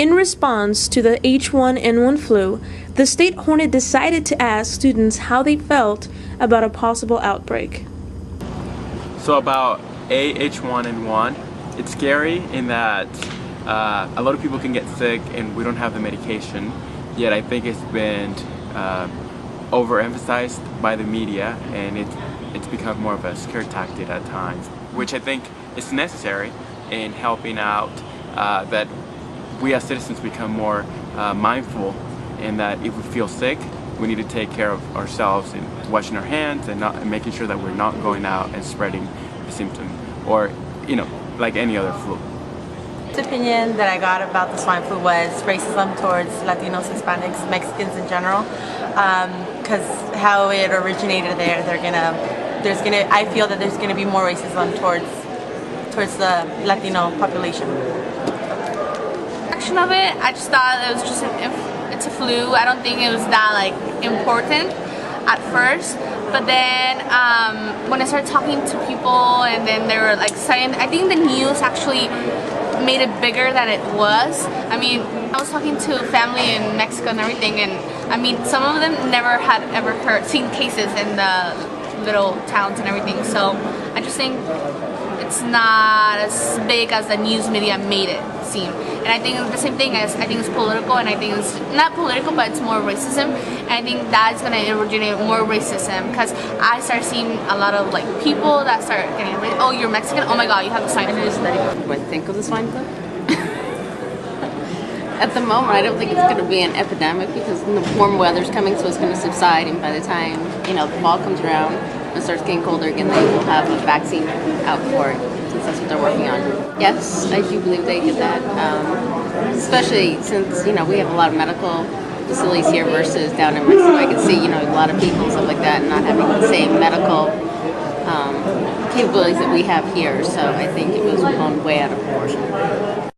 In response to the H1N1 flu, the State Hornet decided to ask students how they felt about a possible outbreak. So about H1N1, it's scary in that a lot of people can get sick and we don't have the medication, yet I think it's been overemphasized by the media, and it's become more of a scare tactic at times, which I think is necessary in helping out that we as citizens become more mindful, and that if we feel sick, we need to take care of ourselves and washing our hands and making sure that we're not going out and spreading the symptom, or like any other flu. The opinion that I got about the swine flu was racism towards Latinos, Hispanics, Mexicans in general, because how it originated there, I feel that there's gonna be more racism towards the Latino population. Of it, I just thought it was just it's a flu. I don't think it was that important at first, but then when I started talking to people, and then they were saying, I think the news actually made it bigger than it was. I mean, I was talking to family in Mexico and everything, and I mean, some of them never had ever seen cases in the little towns and everything. So I just think it's not as big as the news media made it seem. And I think the same thing is, I think it's political, and I think it's not political, but it's more racism. And I think that's gonna originate more racism, because I start seeing a lot of people that start getting, oh, you're Mexican, oh my god, you have the swine flu. What do I think of the swine flu? At the moment, I don't think it's going to be an epidemic, because the warm weather's coming, so it's going to subside, and by the time the fall comes around and it starts getting colder again, they will have a vaccine out for it, since that's what they're working on. Yes, I do believe they did that, especially since we have a lot of medical facilities here versus down in Mexico. I can see a lot of people and stuff like that not having the same medical capabilities that we have here, so I think it was blown way out of proportion.